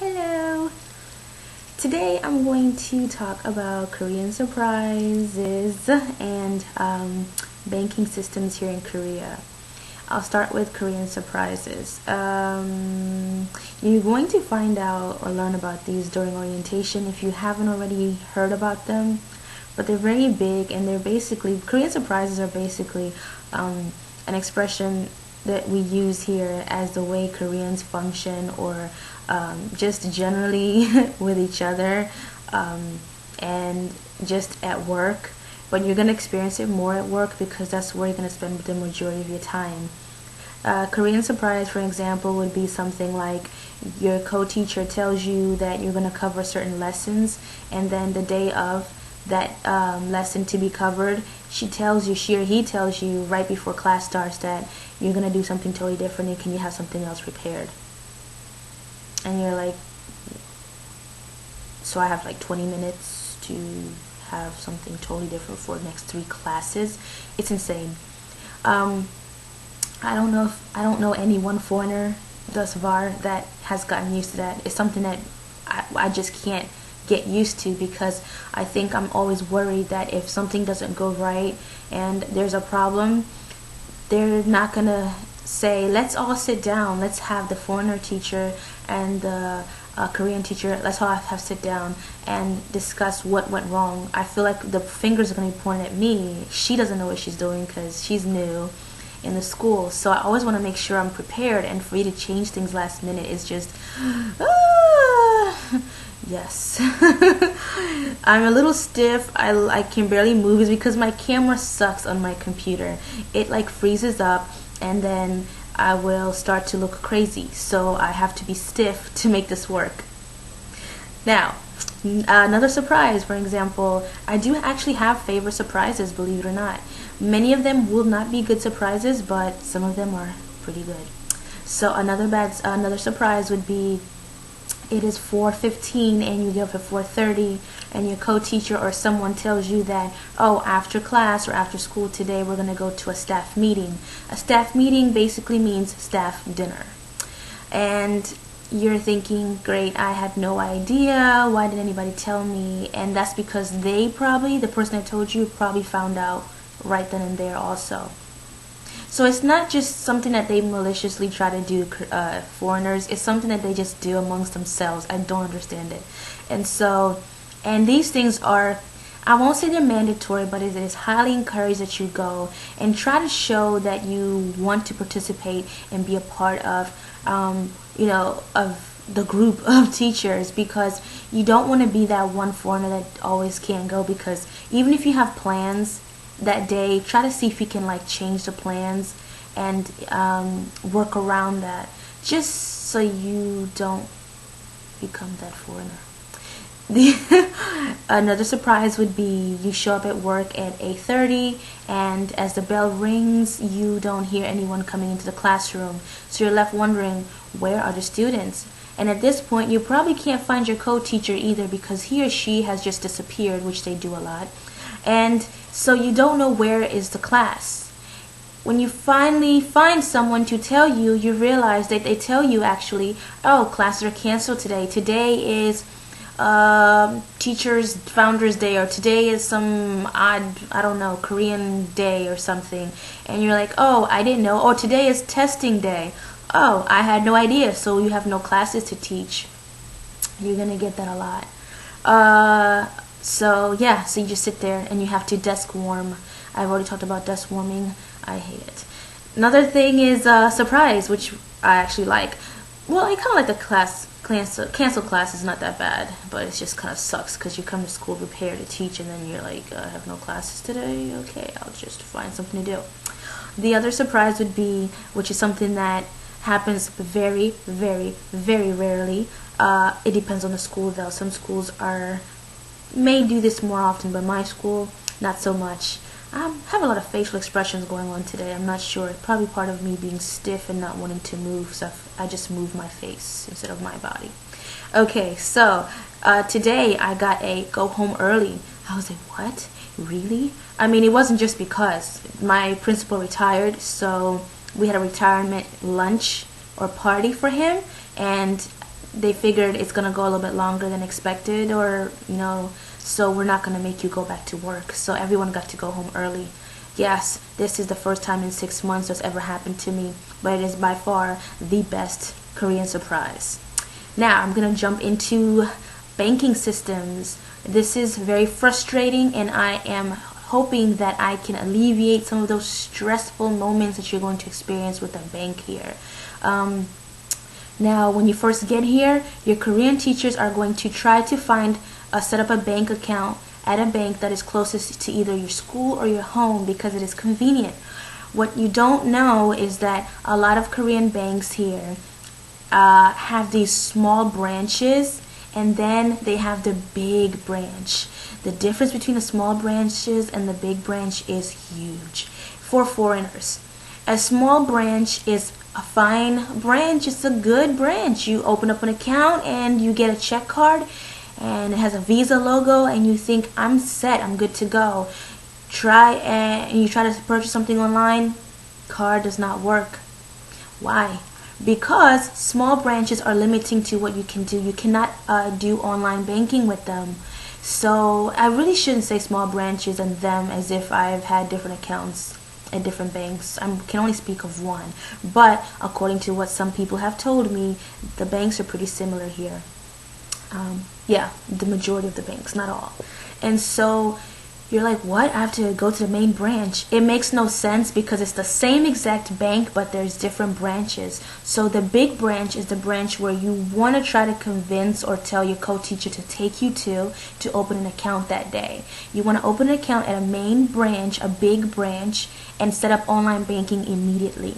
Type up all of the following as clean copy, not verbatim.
Hello! Today I'm going to talk about Korean surprises and banking systems here in Korea. I'll start with Korean surprises. You're going to find out or learn about these during orientation if you haven't already heard about them. But they're very big, and they're basically, Korean surprises are basically an expression that we use here as the way Koreans function, or just generally with each other, and just at work. But you're going to experience it more at work because that's where you're going to spend the majority of your time. Korean surprise, for example, would be something like your co-teacher tells you that you're going to cover certain lessons, and then the day of that lesson to be covered, she or he tells you right before class starts that you're going to do something totally different and can you have something else prepared. And you're like, so I have like 20 minutes to have something totally different for the next 3 classes. It's insane. I don't know any one foreigner thus far that has gotten used to that. It's something that I just can't get used to, because I think I'm always worried that if something doesn't go right and there's a problem, they're not gonna say, let's all sit down, let's have the foreigner teacher and the Korean teacher, let's all have sit down and discuss what went wrong. I feel like the fingers are going to be pointed at me. She doesn't know what she's doing because she's new in the school. So I always want to make sure I'm prepared, and for you to change things last minute is just yes. I'm a little stiff. I can barely move. It's because my camera sucks on my computer. It like freezes up, and then I will start to look crazy. So I have to be stiff to make this work. Now, another surprise, for example, I do actually have favorite surprises, believe it or not. Many of them will not be good surprises, but some of them are pretty good. So another surprise would be, it is 4:15 and you get up at 4:30, and your co-teacher or someone tells you that, oh, after class or after school today we're going to go to a staff meeting. A staff meeting basically means staff dinner. And you're thinking, great, I had no idea, why didn't anybody tell me? And that's because the person that told you probably found out right then and there also. So it's not just something that they maliciously try to do, foreigners. It's something that they just do amongst themselves. I don't understand it. And these things are, I won't say they're mandatory, but it is highly encouraged that you go and try to show that you want to participate and be a part of, of the group of teachers, because you don't want to be that one foreigner that always can't go. Because even if you have plans that day, try to see if you can like change the plans and work around that, just so you don't become that foreigner. Another surprise would be you show up at work at 8:30, and as the bell rings you don't hear anyone coming into the classroom, so you're left wondering, where are the students? And at this point you probably can't find your co-teacher either, because he or she has just disappeared, which they do a lot. And so you don't know where is the class. When you finally find someone to tell you, you realize that they tell you actually, oh, classes are canceled today. Today is Teachers Founders Day, or today is some odd, I don't know, Korean day or something. And you're like, oh, I didn't know. Or today is testing day. Oh, I had no idea. So you have no classes to teach. You're going to get that a lot. So yeah, so you just sit there and you have to desk warm. I've already talked about desk warming. I hate it. Another thing is surprise, which I actually like. Well, I kind of like the cancel class is not that bad, but it just kind of sucks because you come to school prepared to teach, and then you're like, I have no classes today. Okay, I'll just find something to do. The other surprise would be, which is something that happens very, very, very rarely. It depends on the school though. Some schools may do this more often, but my school, not so much. I have a lot of facial expressions going on today. I'm not sure. It's probably part of me being stiff and not wanting to move, so I just move my face instead of my body. Okay, so today I got a go home early. I was like, what? Really? I mean, it wasn't just because my principal retired, so we had a retirement lunch or party for him, and they figured it's gonna go a little bit longer than expected, or so we're not gonna make you go back to work. So everyone got to go home early. Yes, this is the first time in 6 months that's ever happened to me, but it is by far the best Korean surprise. Now I'm gonna jump into banking systems. This is very frustrating, and I am hoping that I can alleviate some of those stressful moments that you're going to experience with a bank here. Now, when you first get here, your Korean teachers are going to try to set up a bank account at a bank that is closest to either your school or your home, because it is convenient. What you don't know is that a lot of Korean banks here have these small branches, and then they have the big branch. The difference between the small branches and the big branch is huge for foreigners. A small branch is a fine branch. It's a good branch. You open up an account and you get a check card, and it has a Visa logo, and you think, I'm set, I'm good to go. And you try to purchase something online, card does not work. Why? Because small branches are limiting to what you can do. You cannot do online banking with them. So I really shouldn't say small branches and them as if I've had different accounts at different banks. I can only speak of one. But according to what some people have told me, the banks are pretty similar here. Yeah, the majority of the banks, not all. And so you're like, what? I have to go to the main branch. It makes no sense, because it's the same exact bank, but there's different branches. So the big branch is the branch where you want to try to convince or tell your co-teacher to take you to open an account that day. You want to open an account at a main branch, a big branch, and set up online banking immediately.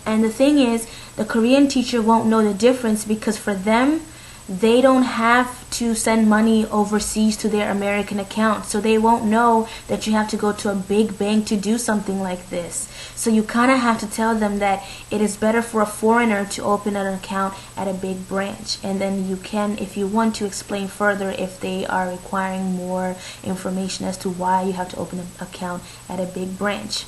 And the thing is, the Korean teacher won't know the difference, because for them, they don't have to send money overseas to their American account, so they won't know that you have to go to a big bank to do something like this. So you kind of have to tell them that it is better for a foreigner to open an account at a big branch, and then you can, if you want to, explain further if they are requiring more information as to why you have to open an account at a big branch.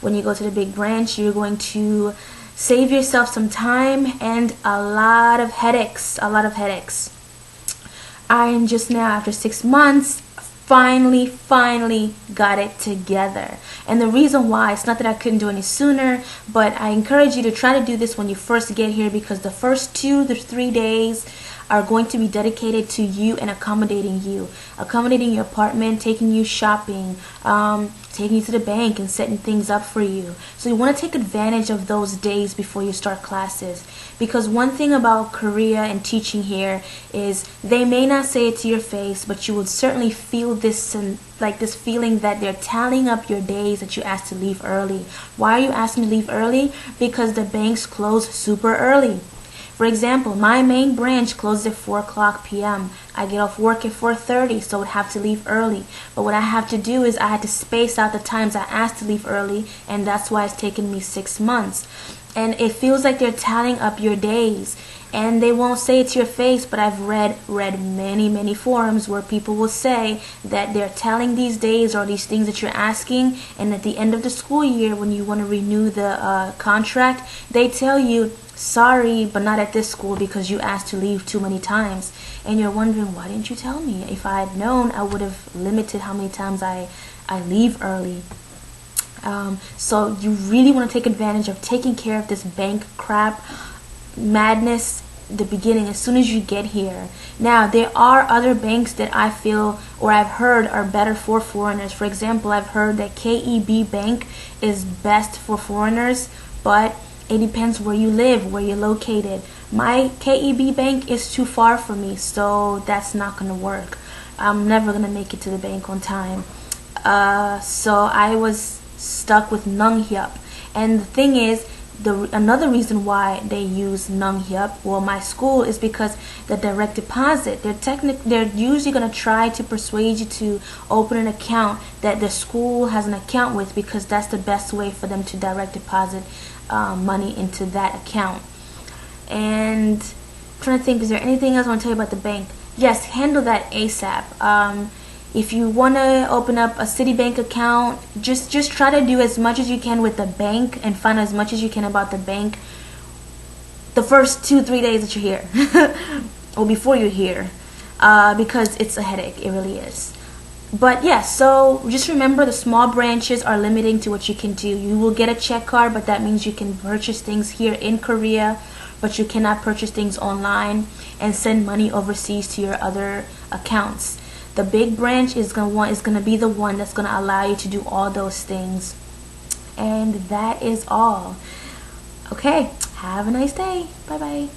When you go to the big branch, you're going to save yourself some time and a lot of headaches. I am just now, after 6 months, finally got it together. And the reason why, it's not that I couldn't do any sooner, but I encourage you to try to do this when you first get here, because the first 2 to 3 days are going to be dedicated to you and accommodating your apartment, taking you shopping, taking you to the bank and setting things up for you. So you want to take advantage of those days before you start classes, because one thing about Korea and teaching here is they may not say it to your face, but you would certainly feel this feeling that they're tallying up your days that you asked to leave early. Why are you asking to leave early? Because the banks close super early. For example, my main branch closes at 4 p.m. I get off work at 4:30, so I would have to leave early. But what I have to do is I had to space out the times I asked to leave early, and that's why it's taken me 6 months. And it feels like they're tallying up your days. And they won't say it to your face, but I've read many forums where people will say that they're telling these days or these things that you're asking, and at the end of the school year, when you want to renew the contract, they tell you, sorry, but not at this school because you asked to leave too many times. And you're wondering, why didn't you tell me? If I had known, I would have limited how many times I leave early. So you really want to take advantage of taking care of this bank crap madness the beginning, as soon as you get here. Now, there are other banks that I feel, or I've heard, are better for foreigners. For example, I've heard that KEB Bank is best for foreigners, but it depends where you live, where you're located. My KEB Bank is too far from me, so that's not going to work. I'm never going to make it to the bank on time. So I was stuck with Nonghyup. And the thing is, another reason why they use Nonghyup, well, my school, is because the direct deposit. They're usually going to try to persuade you to open an account that the school has an account with, because that's the best way for them to direct deposit money into that account. And I'm trying to think, is there anything else I want to tell you about the bank? Yes, handle that ASAP. If you want to open up a Citibank account, just try to do as much as you can with the bank and find as much as you can about the bank the first 2-3 days that you're here or before you're here, because it's a headache. It really is. But yeah, so just remember, the small branches are limiting to what you can do. You will get a check card, but that means you can purchase things here in Korea, but you cannot purchase things online and send money overseas to your other accounts. The big branch is gonna be the one that's gonna allow you to do all those things. And that is all. Okay, have a nice day. Bye bye.